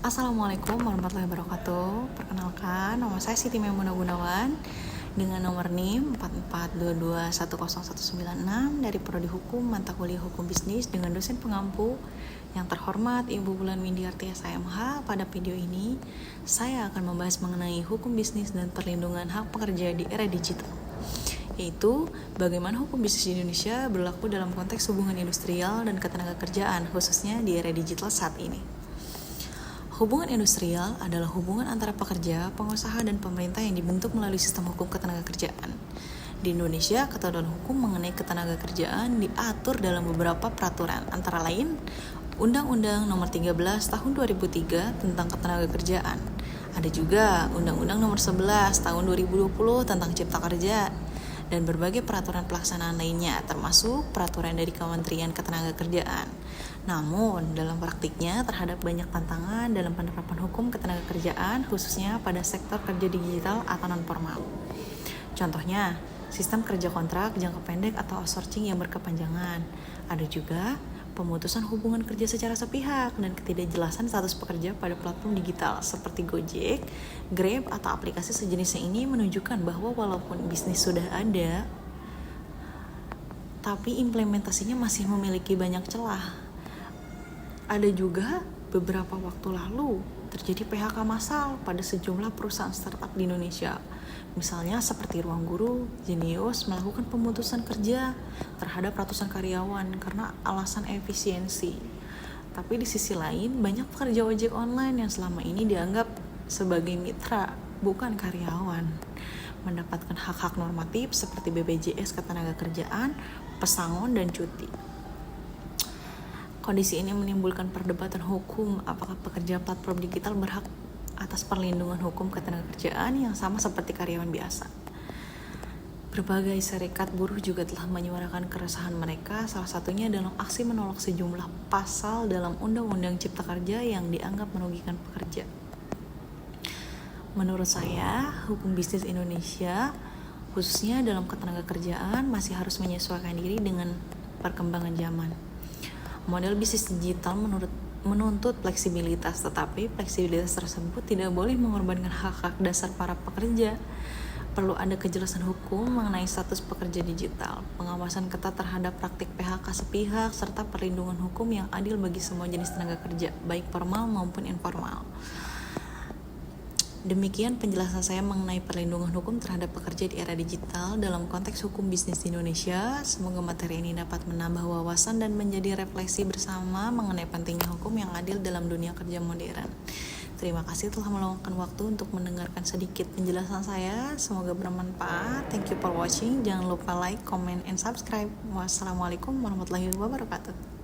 Assalamualaikum warahmatullahi wabarakatuh. Perkenalkan, nama saya Siti Maimunah Gunawan dengan nomor NIM 4422101196 dari Prodi Hukum Mata Kuliah Hukum Bisnis dengan dosen pengampu yang terhormat Ibu Bulan Windiarti SMH. Pada video ini, saya akan membahas mengenai hukum bisnis dan perlindungan hak pekerja di era digital, yaitu bagaimana hukum bisnis di Indonesia berlaku dalam konteks hubungan industrial dan ketenagakerjaan, khususnya di era digital saat ini. Hubungan industrial adalah hubungan antara pekerja, pengusaha, dan pemerintah yang dibentuk melalui sistem hukum ketenagakerjaan. Di Indonesia, ketentuan hukum mengenai ketenagakerjaan diatur dalam beberapa peraturan, antara lain Undang-Undang Nomor 13 Tahun 2003 tentang Ketenagakerjaan. Ada juga Undang-Undang Nomor 11 Tahun 2020 tentang Cipta Kerja, dan berbagai peraturan pelaksanaan lainnya, termasuk peraturan dari Kementerian Ketenagakerjaan. Namun, dalam praktiknya terhadap banyak tantangan dalam penerapan hukum ketenagakerjaan, khususnya pada sektor kerja digital atau non-formal. Contohnya, sistem kerja kontrak jangka pendek atau outsourcing yang berkepanjangan. Ada juga pemutusan hubungan kerja secara sepihak dan ketidakjelasan status pekerja pada platform digital seperti Gojek, Grab, atau aplikasi sejenisnya. Ini menunjukkan bahwa walaupun bisnis sudah ada, tapi implementasinya masih memiliki banyak celah. Ada juga beberapa waktu lalu terjadi PHK massal pada sejumlah perusahaan startup di Indonesia. Misalnya seperti Ruang Guru, Genius melakukan pemutusan kerja terhadap ratusan karyawan karena alasan efisiensi. Tapi di sisi lain, banyak pekerja ojek online yang selama ini dianggap sebagai mitra, bukan karyawan, mendapatkan hak-hak normatif seperti BPJS Ketenagakerjaan, pesangon, dan cuti. Kondisi ini menimbulkan perdebatan hukum, apakah pekerja platform digital berhak atas perlindungan hukum ketenagakerjaan yang sama seperti karyawan biasa. Berbagai serikat buruh juga telah menyuarakan keresahan mereka, salah satunya dalam aksi menolak sejumlah pasal dalam Undang-Undang Cipta Kerja yang dianggap merugikan pekerja. Menurut saya, hukum bisnis Indonesia, khususnya dalam ketenagakerjaan, masih harus menyesuaikan diri dengan perkembangan zaman. Model bisnis digital menuntut fleksibilitas, tetapi fleksibilitas tersebut tidak boleh mengorbankan hak-hak dasar para pekerja. Perlu ada kejelasan hukum mengenai status pekerja digital, pengawasan ketat terhadap praktik PHK sepihak, serta perlindungan hukum yang adil bagi semua jenis tenaga kerja, baik formal maupun informal. Demikian penjelasan saya mengenai perlindungan hukum terhadap pekerja di era digital dalam konteks hukum bisnis di Indonesia. Semoga materi ini dapat menambah wawasan dan menjadi refleksi bersama mengenai pentingnya hukum yang adil dalam dunia kerja modern. Terima kasih telah meluangkan waktu untuk mendengarkan sedikit penjelasan saya. Semoga bermanfaat. Thank you for watching. Jangan lupa like, comment, and subscribe. Wassalamualaikum warahmatullahi wabarakatuh.